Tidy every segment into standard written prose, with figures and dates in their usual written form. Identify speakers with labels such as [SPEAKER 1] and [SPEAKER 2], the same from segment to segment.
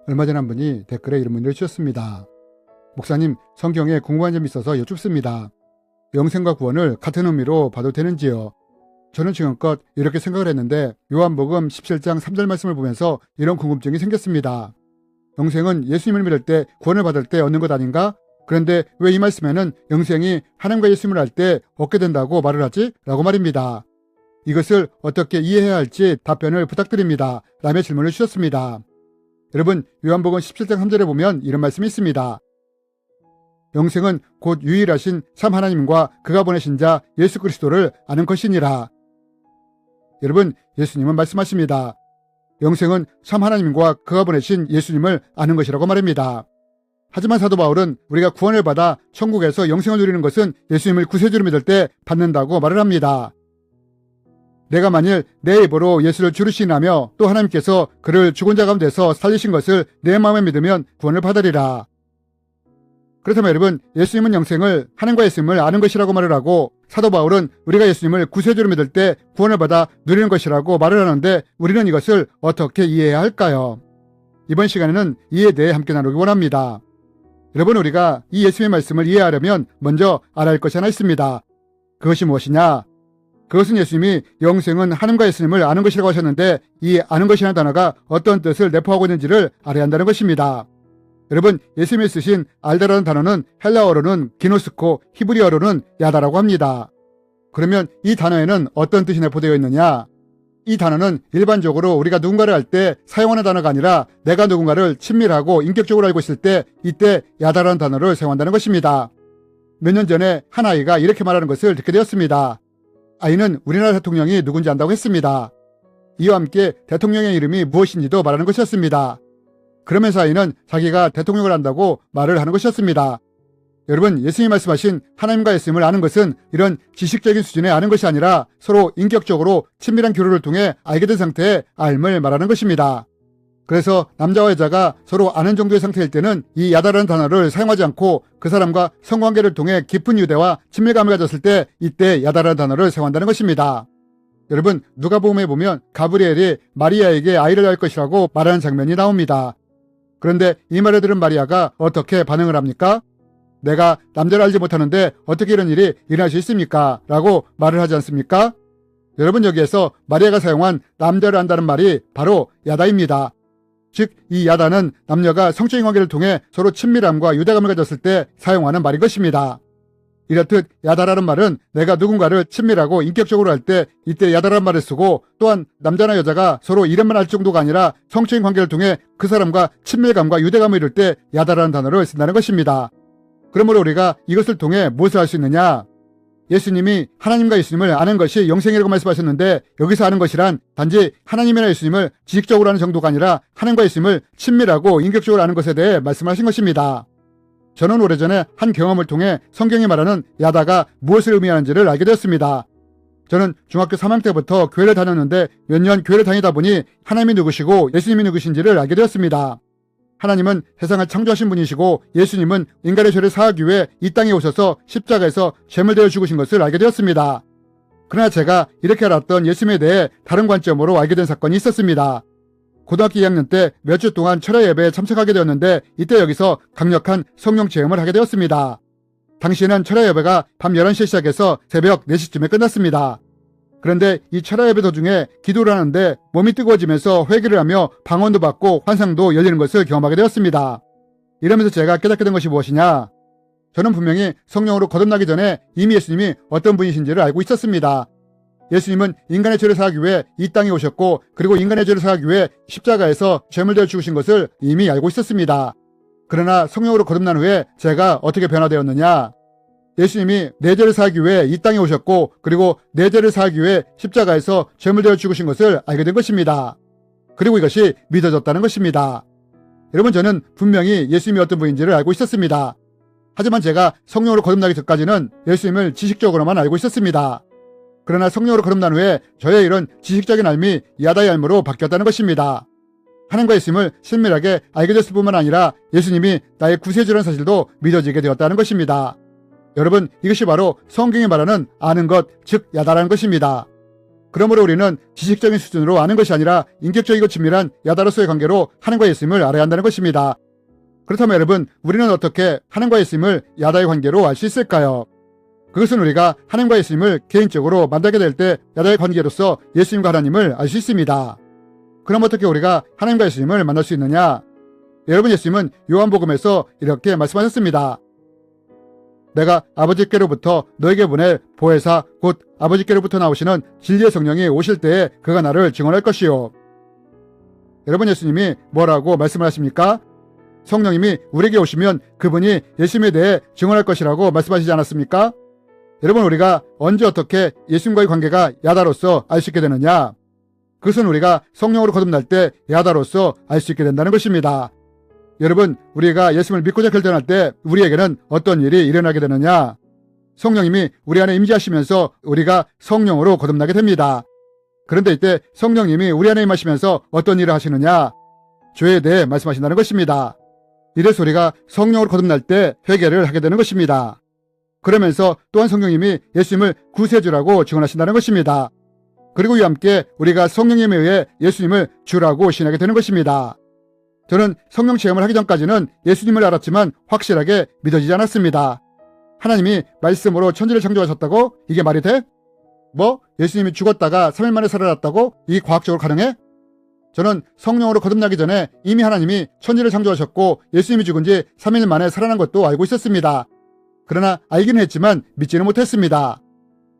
[SPEAKER 1] 얼마 전 한 분이 댓글에 이런 문의를 주셨습니다. 목사님, 성경에 궁금한 점이 있어서 여쭙습니다. 영생과 구원을 같은 의미로 봐도 되는지요? 저는 지금껏 이렇게 생각을 했는데 요한복음 17장 3절 말씀을 보면서 이런 궁금증이 생겼습니다. 영생은 예수님을 믿을 때 구원을 받을 때 얻는 것 아닌가? 그런데 왜 이 말씀에는 영생이 하나님과 예수님을 알 때 얻게 된다고 말을 하지? 라고 말입니다. 이것을 어떻게 이해해야 할지 답변을 부탁드립니다. 라며 질문을 주셨습니다. 여러분, 요한복음 17장 3절에 보면 이런 말씀이 있습니다. 영생은 곧 유일하신 참 하나님과 그가 보내신 자 예수 그리스도를 아는 것이니라. 여러분, 예수님은 말씀하십니다. 영생은 참 하나님과 그가 보내신 예수님을 아는 것이라고 말합니다. 하지만 사도 바울은 우리가 구원을 받아 천국에서 영생을 누리는 것은 예수님을 구세주로 믿을 때 받는다고 말을 합니다. 내가 만일 내 입으로 예수를 주로 시인하며 또 하나님께서 그를 죽은 자 가운데서 살리신 것을 내 마음에 믿으면 구원을 받으리라. 그렇다면 여러분, 예수님은 영생을 하나님과 예수님을 아는 것이라고 말을 하고 사도 바울은 우리가 예수님을 구세주로 믿을 때 구원을 받아 누리는 것이라고 말을 하는데 우리는 이것을 어떻게 이해해야 할까요? 이번 시간에는 이에 대해 함께 나누기 원합니다. 여러분, 우리가 이 예수님의 말씀을 이해하려면 먼저 알아야 할 것이 하나 있습니다. 그것이 무엇이냐? 그것은 예수님이 영생은 하나님과 예수님을 아는 것이라고 하셨는데 이 아는 것이라는 단어가 어떤 뜻을 내포하고 있는지를 알아야 한다는 것입니다. 여러분, 예수님이 쓰신 알다라는 단어는 헬라어로는 기노스코, 히브리어로는 야다라고 합니다. 그러면 이 단어에는 어떤 뜻이 내포되어 있느냐? 이 단어는 일반적으로 우리가 누군가를 알 때 사용하는 단어가 아니라 내가 누군가를 친밀하고 인격적으로 알고 있을 때 이때 야다라는 단어를 사용한다는 것입니다. 몇 년 전에 한 아이가 이렇게 말하는 것을 듣게 되었습니다. 아이는 우리나라 대통령이 누군지 안다고 했습니다. 이와 함께 대통령의 이름이 무엇인지도 말하는 것이었습니다. 그러면서 아이는 자기가 대통령을 안다고 말을 하는 것이었습니다. 여러분, 예수님이 말씀하신 하나님과 예수님을 아는 것은 이런 지식적인 수준의 아는 것이 아니라 서로 인격적으로 친밀한 교류를 통해 알게 된 상태의 알을 말하는 것입니다. 그래서 남자와 여자가 서로 아는 정도의 상태일 때는 이 야다라는 단어를 사용하지 않고 그 사람과 성관계를 통해 깊은 유대와 친밀감을 가졌을 때 이때 야다라는 단어를 사용한다는 것입니다. 여러분, 누가복음에 보면 가브리엘이 마리아에게 아이를 낳을 것이라고 말하는 장면이 나옵니다. 그런데 이 말을 들은 마리아가 어떻게 반응을 합니까? 내가 남자를 알지 못하는데 어떻게 이런 일이 일어날 수 있습니까? 라고 말을 하지 않습니까? 여러분, 여기에서 마리아가 사용한 남자를 안다는 말이 바로 야다입니다. 즉, 이 야다는 남녀가 성적인 관계를 통해 서로 친밀함과 유대감을 가졌을 때 사용하는 말인 것입니다. 이렇듯 야다라는 말은 내가 누군가를 친밀하고 인격적으로 할 때 이때 야다라는 말을 쓰고 또한 남자나 여자가 서로 이름만 알 정도가 아니라 성적인 관계를 통해 그 사람과 친밀감과 유대감을 이룰 때 야다라는 단어를 쓴다는 것입니다. 그러므로 우리가 이것을 통해 무엇을 할 수 있느냐? 예수님이 하나님과 예수님을 아는 것이 영생이라고 말씀하셨는데 여기서 아는 것이란 단지 하나님이나 예수님을 지식적으로 아는 정도가 아니라 하나님과 예수님을 친밀하고 인격적으로 아는 것에 대해 말씀하신 것입니다. 저는 오래전에 한 경험을 통해 성경이 말하는 야다가 무엇을 의미하는지를 알게 되었습니다. 저는 중학교 3학년 때부터 교회를 다녔는데 몇 년 교회를 다니다 보니 하나님이 누구시고 예수님이 누구신지를 알게 되었습니다. 하나님은 세상을 창조하신 분이시고 예수님은 인간의 죄를 사하기 위해 이 땅에 오셔서 십자가에서 제물 되어 죽으신 것을 알게 되었습니다. 그러나 제가 이렇게 알았던 예수님에 대해 다른 관점으로 알게 된 사건이 있었습니다. 고등학교 2학년 때 몇 주 동안 철야 예배에 참석하게 되었는데 이때 여기서 강력한 성령 체험을 하게 되었습니다. 당시에는 철야 예배가 밤 11시에 시작해서 새벽 4시쯤에 끝났습니다. 그런데 이 철야 예배 도중에 기도를 하는데 몸이 뜨거워지면서 회개를 하며 방언도 받고 환상도 열리는 것을 경험하게 되었습니다. 이러면서 제가 깨닫게 된 것이 무엇이냐? 저는 분명히 성령으로 거듭나기 전에 이미 예수님이 어떤 분이신지를 알고 있었습니다. 예수님은 인간의 죄를 사하기 위해 이 땅에 오셨고 그리고 인간의 죄를 사하기 위해 십자가에서 제물 되어 죽으신 것을 이미 알고 있었습니다. 그러나 성령으로 거듭난 후에 제가 어떻게 변화되었느냐? 예수님이 내 죄를 사하기 위해 이 땅에 오셨고 그리고 내 죄를 사하기 위해 십자가에서 제물 되어 죽으신 것을 알게 된 것입니다. 그리고 이것이 믿어졌다는 것입니다. 여러분, 저는 분명히 예수님이 어떤 분인지를 알고 있었습니다. 하지만 제가 성령으로 거듭나기 전까지는 예수님을 지식적으로만 알고 있었습니다. 그러나 성령으로 거듭난 후에 저의 이런 지식적인 알미 야다의 알미로 바뀌었다는 것입니다. 하나님과 예수님을 친밀하게 알게 됐을 뿐만 아니라 예수님이 나의 구세주라는 사실도 믿어지게 되었다는 것입니다. 여러분, 이것이 바로 성경이 말하는 아는 것, 즉 야다라는 것입니다. 그러므로 우리는 지식적인 수준으로 아는 것이 아니라 인격적이고 친밀한 야다로서의 관계로 하나님과 예수님을 알아야 한다는 것입니다. 그렇다면 여러분, 우리는 어떻게 하나님과 예수님을 야다의 관계로 알 수 있을까요? 그것은 우리가 하나님과 예수님을 개인적으로 만나게 될 때 야다의 관계로서 예수님과 하나님을 알 수 있습니다. 그럼 어떻게 우리가 하나님과 예수님을 만날 수 있느냐? 여러분, 예수님은 요한복음에서 이렇게 말씀하셨습니다. 내가 아버지께로부터 너에게 보낼 보혜사 곧 아버지께로부터 나오시는 진리의 성령이 오실 때에 그가 나를 증언할 것이요. 여러분, 예수님이 뭐라고 말씀을 하십니까? 성령님이 우리에게 오시면 그분이 예수님에 대해 증언할 것이라고 말씀하시지 않았습니까? 여러분, 우리가 언제 어떻게 예수님과의 관계가 야다로서 알 수 있게 되느냐? 그것은 우리가 성령으로 거듭날 때 야다로서 알 수 있게 된다는 것입니다. 여러분, 우리가 예수님을 믿고자 결정할 때 우리에게는 어떤 일이 일어나게 되느냐? 성령님이 우리 안에 임재하시면서 우리가 성령으로 거듭나게 됩니다. 그런데 이때 성령님이 우리 안에 임하시면서 어떤 일을 하시느냐? 죄에 대해 말씀하신다는 것입니다. 이래서 우리가 성령으로 거듭날 때 회개를 하게 되는 것입니다. 그러면서 또한 성령님이 예수님을 구세주라고 증언하신다는 것입니다. 그리고 이와 함께 우리가 성령님에 의해 예수님을 주라고 신하게 되는 것입니다. 저는 성령 체험을 하기 전까지는 예수님을 알았지만 확실하게 믿어지지 않았습니다. 하나님이 말씀으로 천지를 창조하셨다고? 이게 말이 돼? 뭐? 예수님이 죽었다가 3일 만에 살아났다고? 이게 과학적으로 가능해? 저는 성령으로 거듭나기 전에 이미 하나님이 천지를 창조하셨고 예수님이 죽은 지 3일 만에 살아난 것도 알고 있었습니다. 그러나 알기는 했지만 믿지는 못했습니다.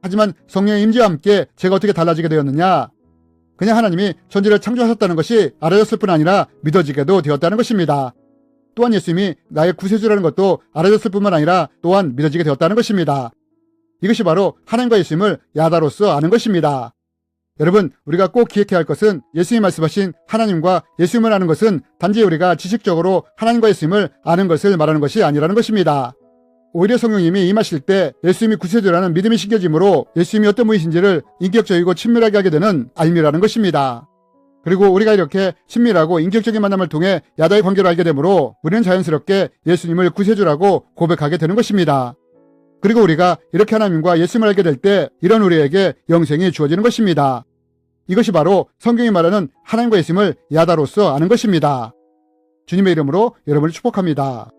[SPEAKER 1] 하지만 성령의 임재와 함께 제가 어떻게 달라지게 되었느냐? 그냥 하나님이 천지를 창조하셨다는 것이 알아졌을 뿐 아니라 믿어지게도 되었다는 것입니다. 또한 예수님이 나의 구세주라는 것도 알아졌을 뿐만 아니라 또한 믿어지게 되었다는 것입니다. 이것이 바로 하나님과 예수님을 야다로서 아는 것입니다. 여러분, 우리가 꼭 기억해야 할 것은 예수님이 말씀하신 하나님과 예수님을 아는 것은 단지 우리가 지식적으로 하나님과 예수님을 아는 것을 말하는 것이 아니라는 것입니다. 오히려 성령님이 임하실 때 예수님이 구세주라는 믿음이 심겨지므로 예수님이 어떤 분이신지를 인격적이고 친밀하게 하게 되는 알미라는 것입니다. 그리고 우리가 이렇게 친밀하고 인격적인 만남을 통해 야다의 관계를 알게 되므로 우리는 자연스럽게 예수님을 구세주라고 고백하게 되는 것입니다. 그리고 우리가 이렇게 하나님과 예수님을 알게 될 때 이런 우리에게 영생이 주어지는 것입니다. 이것이 바로 성경이 말하는 하나님과 예수님을 야다로서 아는 것입니다. 주님의 이름으로 여러분을 축복합니다.